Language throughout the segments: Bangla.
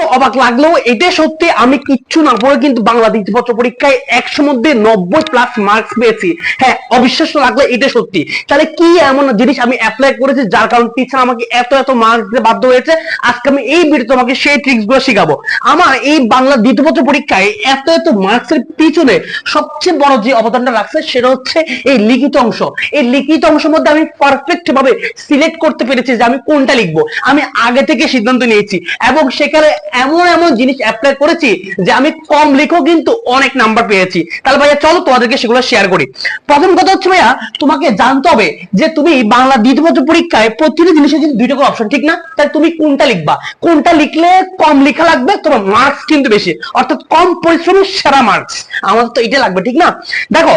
শুনতে অবাক লাগলেও এটা সত্যি, আমি কিচ্ছু না পড়ে কিন্তু বাংলা দ্বিতীয় পত্র পরীক্ষায় 100 মধ্যে 90+ মার্কস পেয়েছি। হ্যাঁ, অবিশ্বাস্য লাগলে এটা সত্যি। তাহলে কি এমন জিনিস আমি অ্যাপ্লাই করেছি যার কারণে টিচার আমাকে এত এত মার্কস দিতে বাধ্য হয়েছে? আজকে আমি এই ভিডিওতে তোমাকে সেই ট্রিক্স গুলো শিখাবো। আমার এই বাংলা দ্বিতীয় পত্র পরীক্ষায় এত এত মার্কসের পিছনে সবচেয়ে বড় যে অবদানটা রাখছে সেটা হচ্ছে এই লিখিত অংশ। এই লিখিত অংশের মধ্যে আমি পারফেক্ট ভাবে সিলেক্ট করতে পেরেছি যে আমি কোনটা লিখবো। আমি আগে থেকে সিদ্ধান্ত নিয়েছি এবং সেখানে এমন এমন জিনিস অ্যাপ্লাই করেছি যে আমি কম লিখেও কিন্তু অনেক নাম্বার পেয়েছি। তাহলে ভাইয়া চলো তোমাদেরকে সেগুলো শেয়ার করি। প্রথম কথা হচ্ছে ভাইয়া, তোমাকে জানতে হবে যে তুমি বাংলা দ্বিতীয় পত্র পরীক্ষায় প্রতিটি জিনিসের কিন্তু দুইটা করে অপশন, ঠিক না? তাহলে তুমি কোনটা লিখবা? কোনটা লিখলে কম লেখা লাগবে, তোমার মার্কস কিন্তু বেশি, অর্থাৎ কম পরিশ্রমের সেরা মার্কস। আমাদের তো এটা লাগবে, ঠিক না? দেখো,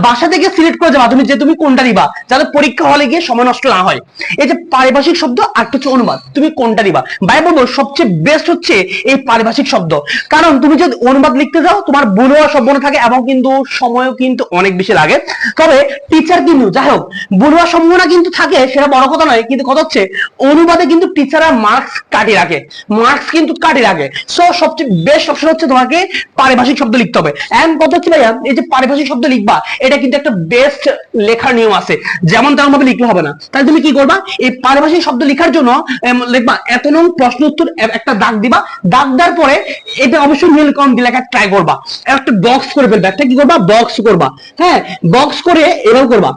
বাসা থেকে সিলেক্ট করে যাবা তুমি যে তুমি কোনটা নিবা, যাতে পরীক্ষা হলে গিয়ে সময় নষ্ট না হয়। এই যে পারিভাষিক শব্দ আর হচ্ছে অনুবাদ, তুমি কোনটা নিবা? ভাই বলবো সবচেয়ে বেস্ট হচ্ছে এই পারিভাষিক শব্দ। কারণ তুমি যদি অনুবাদ লিখতে যাও তোমার ভুল হওয়ার সম্ভাবনা থাকে এবং কিন্তু সময়ও কিন্তু অনেক বেশি লাগে। তবে টিচার কিন্তু যাই হোক ভুল হওয়ার সম্ভাবনা কিন্তু থাকে, সেটা বড় কথা নয়, কিন্তু কথা হচ্ছে অনুবাদে কিন্তু টিচাররা মার্কস কাটিয়ে রাখে, মার্কস কিন্তু কাটিয়ে রাখে। সো সবচেয়ে বেস্ট অপশন হচ্ছে তোমাকে পারিভাষিক শব্দ লিখতে হবে। এন্ড কথা হচ্ছে ভাইয়া, এই যে পারিভাষিক শব্দ লিখবা এটা কিন্তু একটা বেস্ট লেখার নিয়ম আছে, যেমন তেমন ভাবে লিখলে হবে না। তাহলে তুমি কি করবা? এই পারিভাষিক শব্দ লেখার জন্য লিখবা এত নং প্রশ্ন উত্তর, একটা দাগ দিবা। দাগ দেওয়ার পরে এটা অবশ্যই নীল কলম দিয়ে লেখা ট্রাই করবা, একটা বক্স করে ফেলবে। একটা কি করবা? বক্স করবা। হ্যাঁ, বক্স করে এভাবে করবা,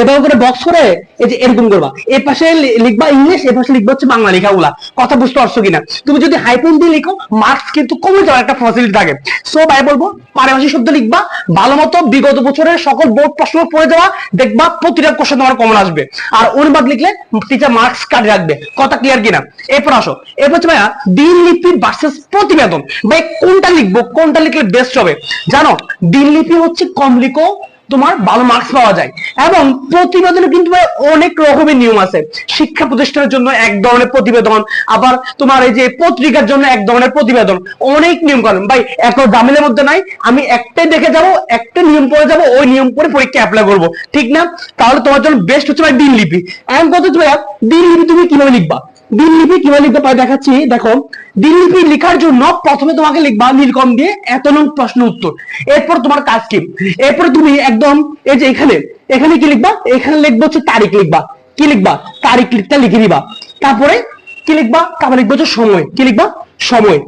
এভাবে করে বক্স করে এই যে এরকম করবা। এর পাশে লিখবা ইংলিশ, এর পাশে লিখবা হচ্ছে বাংলা লেখাগুলা। কথা বুঝতে পারছো কিনা? তুমি যদি হাইফেন দিয়ে লিখো মার্কস কিন্তু কমে যাওয়ার একটা ফ্যাসিলিটি থাকে। সো ভাই বলবো পারিভাষিক শব্দ লিখবা ভালো মতো, বিগত বছরের সকল বোর্ড প্রশ্ন পড়ে যাওয়া, দেখবা প্রতিটা কোশ্চেন তোমার কমন আসবে। আর অনুবাদ লিখলে টিচার মার্কস কাটে রাখবে। কথা ক্লিয়ার কিনা? এরপর আসো, এরপর হচ্ছে ভাইয়া দিনলিপি ভার্সেস প্রতিবেদন। ভাই কোনটা লিখবো, কোনটা লিখলে বেস্ট হবে? জানো, দিনলিপি হচ্ছে কম লিখো তোমার ভালো মার্কস পাওয়া যায়, এবং প্রতিবেদনে কিন্তু অনেক রকমের নিয়ম আছে। শিক্ষা প্রতিষ্ঠানের জন্য এক ধরনের প্রতিবেদন, আবার তোমার এই যে পত্রিকার জন্য এক ধরনের প্রতিবেদন, অনেক নিয়ম কানুন। ভাই এত জামিলের মধ্যে নাই, আমি একটাই দেখে যাব, একটা নিয়ম পড়ে যাব, ওই নিয়ম করে পরীক্ষা অ্যাপ্লাই করব, ঠিক না? তাহলে তোমার জন্য বেস্ট হচ্ছে ভাই দিনলিপি। এমন কত ভাইয়া দিনলিপি তুমি কিভাবে লিখবা? দিনলিপি কিভাবে লিখতে পারি দেখাচ্ছি। দেখো, দিনলিপি লেখার জন্য প্রথমে তোমাকে লিখবা নীলকম দিয়ে এত নং প্রশ্ন উত্তর। এরপর তোমার কাজ কি? এরপর তুমি একদম এই যে এখানে এখানে কি লিখবা? এখানে লিখবো হচ্ছে তারিখ লিখবা। কি লিখবা? তারিখ লিখে দিবা। তারপরে কি লিখবা? তারপরে লিখবো হচ্ছে সময়। কি লিখবা? সময়।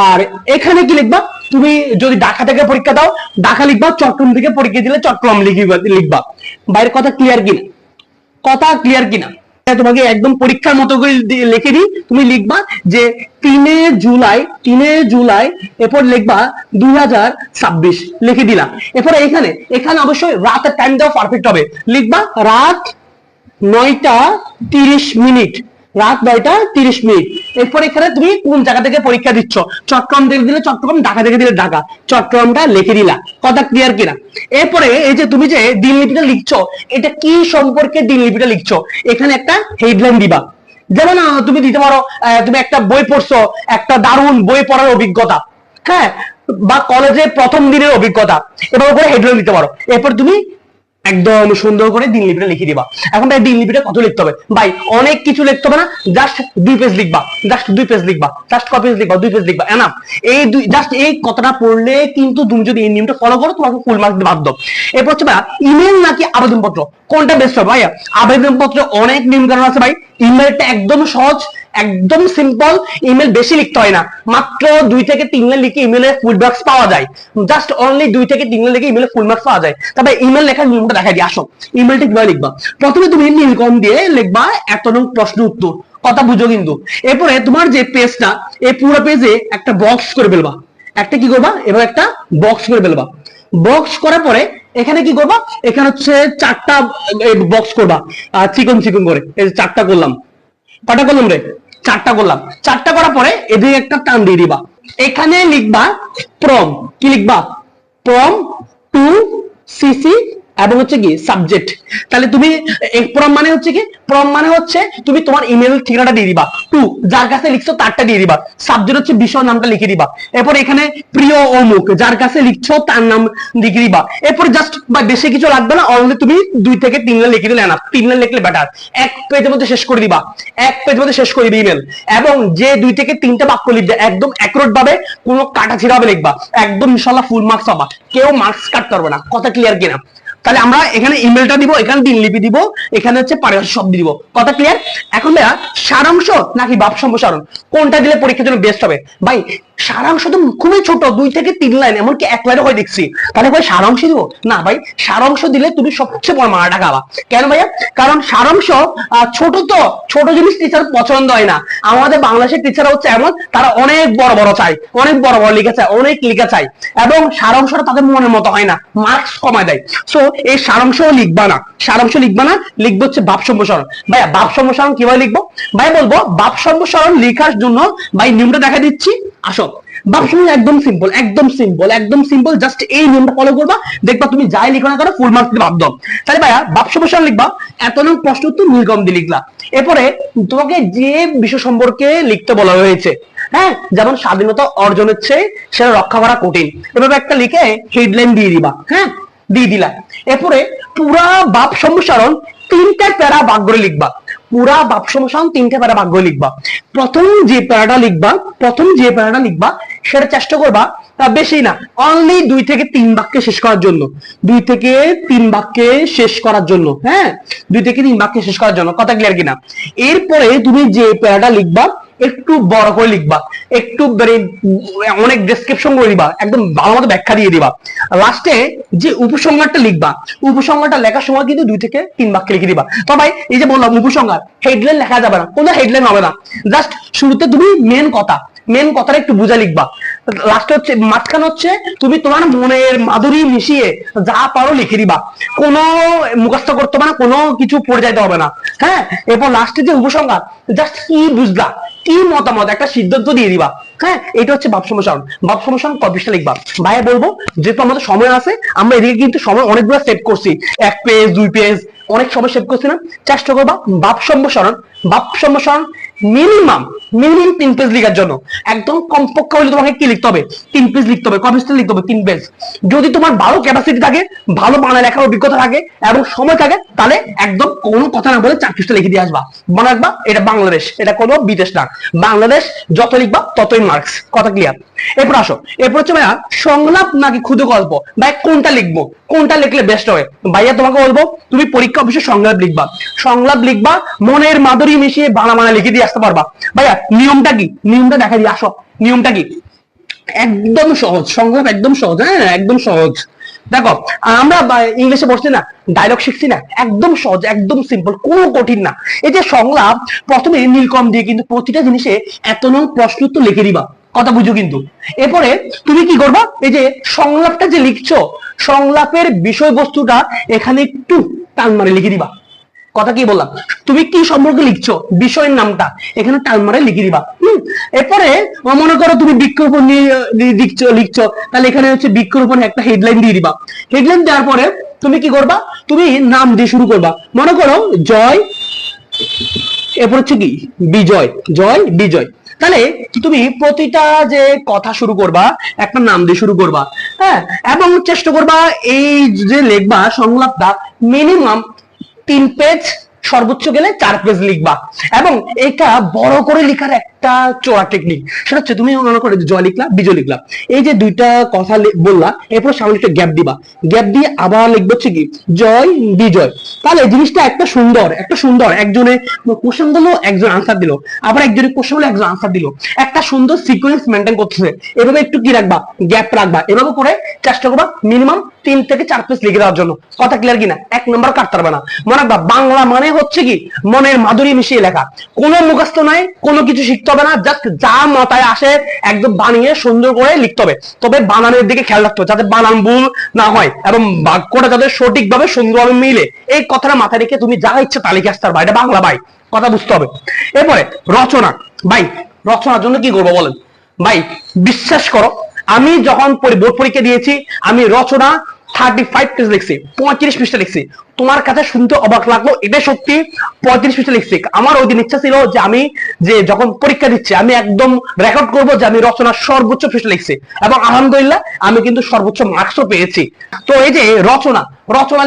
আর এখানে কি লিখবা? তুমি যদি ঢাকা থেকে পরীক্ষা দাও ঢাকা লিখবা, চট্টগ্রাম থেকে পরীক্ষা দিলে চট্টগ্রাম লিখবা। বাইরের কথা ক্লিয়ার কিনা? কথা ক্লিয়ার কিনা? তোমাকে একদম পরীক্ষার মতো করে লিখে দিই। তুমি লিখবা যে 3 জুলাই, এরপর লিখবা 2026 লিখে দিলাম। এরপর এখানে অবশ্যই রাতের টাইম দেওয়া পারফেক্ট হবে। লিখবা রাত 9টা 30 মিনিট, রাত 9টা 30 মিনিট। এরপর এখানে তুমি কোন জায়গা থেকে পরীক্ষা দিচ্ছ, চট্টগ্রাম থেকে দিলে চট্টগ্রাম, ঢাকা থেকে দিলে ঢাকা, চট্টগ্রামটা লিখে দিলা। কথা ক্লিয়ার কিনা? এরপরে এই যে তুমি যে দিনলিপিটা লিখছো, এটা কি সম্পর্কে দিনলিপিটা লিখছো, এখানে একটা হেডলাইন দিবা। যেমন তুমি দিতে পারো তুমি একটা বই পড়ছো, একটা দারুণ বই পড়ার অভিজ্ঞতা, হ্যাঁ, বা কলেজে প্রথম দিনের অভিজ্ঞতা, এভাবে করে হেডলাইন দিতে পারো। এরপর তুমি একদম সুন্দর করে দিনলিপিটা লিখে দিবা। এখন ভাই দিনলিপিটা কত লিখতে হবে? ভাই অনেক কিছু লিখতে হবে না, জাস্ট 2 পেজ লিখবা, জাস্ট 2 পেজ লিখবা, জাস্ট কপি লিখবা, 2 পেজ লিখবা, এনাফ। এই জাস্ট এই কথাটা পড়লে কিন্তু তুমি যদি এই নিয়মটা ফলো করো তোমাকে ফুল মার্কস দিতে বাধ্য। এরপর হচ্ছে ভাই ইমেল নাকি আবেদনপত্র, কোনটা বেস্ট হবে? ভাইয়া আবেদনপত্রে অনেক নিয়ম কানুন আছে ভাই, ইমেলটা একদম সহজ, একদম সিম্পল। ইমেল বেশি লিখতে হয় না, মাত্র 2 থেকে 3 লাইন লিখে ইমেলে ফুল মার্কস পাওয়া যায়। জাস্ট অনলি 2 থেকে 3 লাইন লিখে ইমেলে ফুল মার্কস পাওয়া যায়। তবে ইমেল লেখার নিয়মটা দেখাই দিই, আসো। ইমেলটা কিভাবে লিখবা? প্রথমে তুমি নীলকম দিয়ে লিখবা এত নং প্রশ্ন উত্তর। কথা বুঝো কিন্তু? এরপরে তোমার যে পেজটা, এই পুরো পেজে একটা বক্স করে ফেলবা। একটা কি করবা? এবার একটা বক্স করে ফেলবা। বক্স করার পরে এখানে কি করবা? এখানে হচ্ছে 4টা বক্স করবা, চিকন চিকন করে। এই যে 4টা করলাম, কটা করলাম রে? 4টা করলাম। 4টা করার পরে এদিকে একটা টান দিয়ে দিবা। এখানে লিখবা প্রম। কি লিখবা? প্রম টু সিসি এবং হচ্ছে কি সাবজেক্ট। তাহলে তুমি প্রম মানে হচ্ছে কি, প্রম মানে হচ্ছে তুমি তোমার ইমেল ঠিকানাটা দিয়ে দিবা, টু যার কাছে লিখছো তারটা দিয়ে দিবা, সাবজেক্ট হচ্ছে বিষয় নামটা লিখে দিবা, এরপর এখানে প্রিয় অমুক যার কাছে লিখছো তার নাম লিখে দিবা, এরপর জাস্ট বা বেশি কিছু লাগবে না, অনলি তুমি 2 থেকে 3 লাইন লিখে দিলে না, 3 লাইন লিখলে বেটার, এক পেজের মধ্যে শেষ করে দিবা, এক পেজের মধ্যে শেষ করে দিবে ইমেল। এবং যে 2 থেকে 3টা বাক্য লিখবে একদম অ্যাকুরেট ভাবে, কোনো কাটা ছিড়া ভাবে লিখবা, একদম ইনশাআল্লাহ ফুল মার্কস পাবা, কেউ মার্কস কাটতে পারবে না। কথা ক্লিয়ার কিনা? তাহলে আমরা এখানে ইমেলটা দিব, এখানে দিনলিপি দিব, এখানে হচ্ছে পারিভাষিক শব্দ দিব। কথা ক্লিয়ার? এখন ভাইয়া সারাংশ নাকি ভাব সম্প্রসারণ কোনটা দিলে পরীক্ষার জন্য বেস্ট হবে? ভাই সারাংশ তো খুবই ছোট, 2 থেকে 3 লাইন, এমনকি 1 লাইনও হয় দেখছি। তাহলে ভাই সারাংশ দিব না? ভাই সারাংশ দিলে তুমি সবচেয়ে বড় মারাটা খাবা। কেন ভাইয়া? কারণ সারাংশ ছোট, তো ছোট জিনিস টিচার পছন্দ হয় না। আমাদের বাংলাদেশের টিচার হচ্ছে এমন, তারা অনেক বড় বড় চায়, অনেক বড় বড় লিখে চায়, অনেক লিখে চায়, এবং সারাংশটা তাদের মনের মতো হয় না, মার্কস কমায় দেয়। সো এই সারাংশ লিখবা না, সারাংশ লিখবা না, লিখবো হচ্ছে ভাব সম্প্রসারণ। ভাইয়া ভাব সম্প্রসারণ কিভাবে লিখবো? ভাই বলবো ভাব সম্প্রসারণ লেখার জন্য ভাই নিয়মটা দেখা দিচ্ছি, আসো। ভাব সম্প্রসারণ একদম সিম্পল, একদম সিম্পল, একদম সিম্পল, জাস্ট এই নিয়মটা ফলো করবা, দেখবা তুমি যাই লিখো না কেন ফুল মার্কস দিতে বাধ্য। তাহলে ভাইয়া ভাব সম্প্রসারণ লিখবা, এত নং প্রশ্ন উত্তর নীলকম দিয়ে লিখলা, এরপরে তোমাকে যে বিষয় সম্পর্কে লিখতে বলা হয়েছে, হ্যাঁ, যেমন স্বাধীনতা অর্জন হচ্ছে সেটা রক্ষা করা কঠিন, এভাবে একটা লিখে হেডলাইন দিয়ে দিবা, হ্যাঁ, দিয়ে দিলা। এরপরে পুরা ভাব সম্প্রসারণ 3টা প্যারা ভাগ করে লিখবা, পুরা ভাব সম্প্রসারণ 3টা প্যারা ভাগ করে লিখবা। প্রথম যে প্যারাটা লিখবা সেটা চেষ্টা করবা বেশি না, অনলি 2 থেকে 3 বাক্যে শেষ করার জন্য, 2 থেকে 3 বাক্যে শেষ করার জন্য, হ্যাঁ, 2 থেকে 3 বাক্যে শেষ করার জন্য। কথা ক্লিয়ার কিনা? এরপরে তুমি যে প্যারাটা লিখবা একটু বড় করে লিখবা, একটু অনেক ডেসক্রিপশন করে দিবা, একদম ভালো মতো ব্যাখ্যা দিয়ে দিবা। লাস্টে যে উপসংহারটা লিখবা, উপসংহারটা লেখার সময় কিন্তু 2 থেকে 3 বাক্যে লিখে দিবা। তো ভাই এই যে বললাম উপসংহার, হেডলাইন লেখা যাবে না, কোনো হেডলাইন হবে না, জাস্ট শুরুতে তুমি মেন কথাটা একটু বুঝা লিখবা, লাস্টে হচ্ছে মাঝখানে হচ্ছে তুমি তোমার মনের মাধুরী মিশিয়ে যা পারো লিখে দিবা, কোনো মুখস্থ করতে হবে না, কোনো কিছু পড়ে যাইতে হবে না, হ্যাঁ। এরপর লাস্টে যে উপসংহার, জাস্ট কি বুঝলা, কি মতামত, একটা সিদ্ধান্ত দিয়ে দিবা, হ্যাঁ। এটা হচ্ছে ভাব সম্প্রসারণ। ভাব সম্প্রসারণ কপিসটা লিখবা। ভাইয়া বলবো যেহেতু আমাদের সময় আছে, আমরা এদিকে কিন্তু সময় অনেকগুলো সেভ করছি, 1 পেজ 2 পেজ অনেক সময় সেভ করছি না, চেষ্টা করবা ভাব সম্প্রসারণ মিনিমাম 3 পেজ লেখার জন্য, একদম কমপক্ষে হলে তোমাকে কি লিখতে হবে, 3 পেজ লিখতে হবে, কপিসটা লিখতে হবে 3 পেজ। যদি তোমার ভালো ক্যাপাসিটি থাকে, ভালো বাংলা লেখার অভিজ্ঞতা থাকে এবং সময় থাকে, তাহলে একদম কোনো কথা না বলে 4 পৃষ্ঠা লিখে দিয়ে আসবা। মনে রাখবা এটা বাংলাদেশ, এটা কোনো বিদেশ না, বাংলাদেশ যত লিখবা ততই মার্কস। কথা ক্লিয়ার? এরপর আসো, এরপর হচ্ছে ভাইয়া সংলাপ নাকি ক্ষুদ্র গল্প, ভাই কোনটা লিখবো, কোনটা লিখলে বেস্ট হবে? ভাইয়া তোমাকে বলবো তুমি পরীক্ষা অবশ্যই সংলাপ লিখবা, মনের মাধুরী মিশিয়ে বানা লিখে দিয়ে আসতে পারবা। ভাইয়া নিয়মটা কি, নিয়মটা দেখা দিয়ে আসো, নিয়মটা কি? একদম সহজ, সংলাপ একদম সহজ, হ্যাঁ একদম সহজ। দেখো আমরা ইংলিশে বসছি না, ডায়লগ শিখছি না, একদম সহজ, একদম সিম্পল, কোনো কঠিন না। এই যে সংলাপ, প্রথমে নীলকম দিয়ে কিন্তু প্রতিটা জিনিসে এত নং প্রশ্ন উত্তর লিখে দিবা, কথা বুঝো কিন্তু। এরপরে তুমি কি করবা, এই যে সংলাপটা যে লিখছো, সংলাপের বিষয়বস্তুটা এখানে একটু টান মারে লিখে দিবা। কথা কি বললাম? তুমি কি সম্পর্কে লিখছো, বিষয়ের নামটা এখানে টান মারে লিখে দিবা। এরপরে মনে করো তুমি বৃক্ষরোপণ নিয়ে লিখছো, তাহলে এখানে হচ্ছে বৃক্ষরোপণ একটা হেডলাইন দিয়ে দিবা। হেডলাইন দেওয়ার পরে তুমি কি করবা, তুমি নাম দিয়ে শুরু করবা। মনে করো জয়, এরপর হচ্ছে কি বিজয়, জয় বিজয়। তাহলে তুমি প্রতিটা যে কথা শুরু করবা একটা নাম দিয়ে শুরু করবা, হ্যাঁ, এবং চেষ্টা করবা এই যে লিখবা সংলাপটা মিনিমাম 3 পেজ, সর্বোচ্চ গেলে 4 পেজ লিখবা। এবং এটা বড় করে লেখার একটা চোরা টেকনিক, সেটা হচ্ছে তুমি মনে করো জয় লিখলা বিজয় লিখলা, এই যে 2টা কথা বললা, এরপর সামনে একটা গ্যাপ দিবা, গ্যাপ দিয়ে আবার লিখবো হচ্ছে কি জয় বিজয়। তাহলে জিনিসটা একটা সুন্দর একজনে কোশ্চেন দিলো, একজন আনসার দিল, আবার একজনের কোশ্চেন হলো, একজন আনসার দিল, একটা সুন্দর সিকোয়েন্স মেনটেন করতেছে। এভাবে একটু কি রাখবা, গ্যাপ রাখবা, এভাবে করে চেষ্টা করবা মিনিমাম 3 থেকে 4 পেজ লিখে দেওয়ার জন্য। কথা ক্লিয়ার কিনা? 1 নম্বর কাটতে পারবে না। মনে রাখবা বাংলা মানে হচ্ছে কি মনের মাধুরী মিশিয়ে লেখা, কোনো মুখস্থ নাই, কোনো কিছু শিখতে হবে না, জাস্ট যা মাথায় আসে একদম বানিয়ে সুন্দর করে লিখতে হবে। তবে বানানের দিকে খেয়াল রাখতে হবে যাতে বানান ভুল না হয় এবং বাক্যটা যাতে সঠিকভাবে সুন্দরভাবে মিলে, এই কথাটা মাথায় রেখে তুমি যা ইচ্ছে তা লিখে আসতে পারবা। এটা বাংলা ভাই, কথা বুঝতে হবে। এরপরে রচনা, ভাই রচনার জন্য কি করবো বলেন? ভাই বিশ্বাস করো, আমি যখন বোর্ড পরীক্ষা দিয়েছি, আমি রচনা 35 পেজ লিখছি, 35 পৃষ্ঠা লিখছি। তোমার কাছে শুনতে অবাক লাগলো, এটা সত্যি 35 পৃষ্ঠা লিখছি। আমার ওই দিন ইচ্ছা ছিল যে আমি যে যখন পরীক্ষা দিচ্ছি আমি একদম রেকর্ড করব যে আমি রচনার সর্বোচ্চ পৃষ্ঠা লিখছি, এবং আলহামদুলিল্লাহ আমি কিন্তু সর্বোচ্চ মার্কসও পেয়েছি। তো এই যে রচনা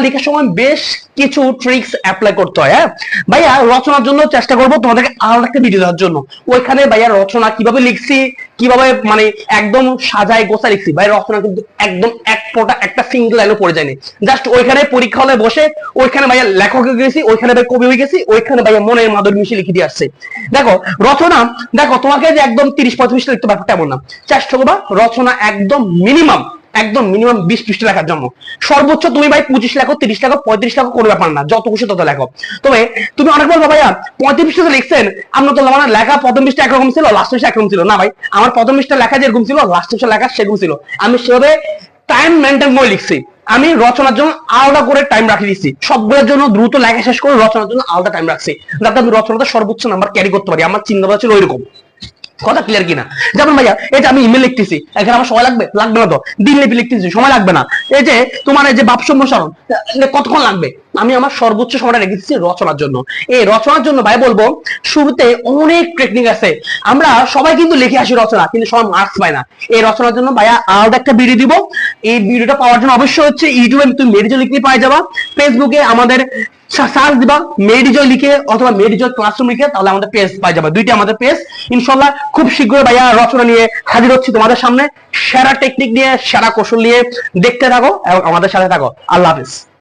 লেখার সময় বেশ কিছু ট্রিক্স অ্যাপ্লাই করতে হয়। হ্যাঁ ভাইয়া, রচনার জন্য চেষ্টা করবো তোমাদেরকে আলাদা একটা ভিডিও দেওয়ার জন্য। ওইখানে ভাইয়া রচনা কিভাবে লিখছি, কিভাবে মানে একদম সাজায় গোছা লিখছি। ভাই রচনা কিন্তু একদম এক ফোঁটা একটা সিঙ্গেল লাইনও পড়ে যায়নি। জাস্ট ওইখানে পরীক্ষা হলে বসে ওইখানে ভাইয়া লেখক হয়ে গেছি, ওইখানে ভাই কবি হয়ে গেছি, ওইখানে ভাইয়া মনের মাধুরী মিশিয়ে লিখে দিয়ে আসছে। দেখো রচনা, দেখো তোমাকে যে একদম 30-35 লিখতে পারবে তেমন না। চেষ্টা করবা রচনা একদম মিনিমাম 20 পৃষ্ঠা লেখার জন্য। সর্বোচ্চ তুমি ভাই 25 লেখো, 30 লেখো, 35 লেখো, কোনো ব্যাপার না, যত খুশি তত লেখো। তবে তুমি অনেক বলবো ভাইয়া 35 পৃষ্ঠা লিখছেন, আমরা তো মানে লেখা প্রথম পৃষ্ঠা একরকম ছিল, লাস্ট পৃষ্ঠা একরকম ছিল। না ভাই, আমার প্রথম পৃষ্ঠা লেখা যেরকম ছিল, লাস্ট পৃষ্ঠা লেখা সেরকম ছিল। আমি সেভাবে টাইম মেনটেন করে লিখছি। আমি রচনার জন্য আলাদা করে টাইম রাখি দিচ্ছি, সবগুলোর জন্য দ্রুত লেখা শেষ করে রচনার জন্য আলাদা টাইম রাখছি, যাতে আমি রচনাতে সর্বোচ্চ নাম্বার ক্যারি করতে পারি। আমার চিন্তা ভাবনা ছিল ওইরকম। কথা ক্লিয়ার কিনা? যেমন ভাইয়া এই যে আমি ইমেল লিখতেছি, এখানে আমার সময় লাগবে না তো, দিনলিপি লিখতেছি সময় লাগবে না। এই যে তোমার এই যে বাপ সম্প্রসারণ কতক্ষণ লাগবে? আমি আমার সর্বোচ্চ সময়টা রেখে দিচ্ছি রচনার জন্য। এই রচনার জন্য ভাই বলবো শুরুতে অনেক টেকনিক আছে। আমরা সবাই কিন্তু লিখে আসি রচনা, কিন্তু সবাই মার্কস পায় না। এই রচনার জন্য ভাইয়া আলাদা একটা ভিডিও দিব। এই ভিডিওটা পাওয়ার জন্য অবশ্যই হচ্ছে ইউটিউবে তুমি মেডিজো লিখলে পাই যাবা, ফেসবুকে আমাদের সার্চ দিবা মেডিজয় লিখে অথবা মেডিজয় ক্লাসরুম লিখে, তাহলে আমাদের পেজ পাই যাবে, দুইটা আমাদের পেজ। ইনশাআল্লাহ খুব শীঘ্রই ভাইয়া রচনা নিয়ে হাজির হচ্ছি তোমাদের সামনে, সেরা টেকনিক নিয়ে, সেরা কৌশল নিয়ে। দেখতে থাকো এবং আমাদের সাথে থাকো। আল্লাহ হাফেজ।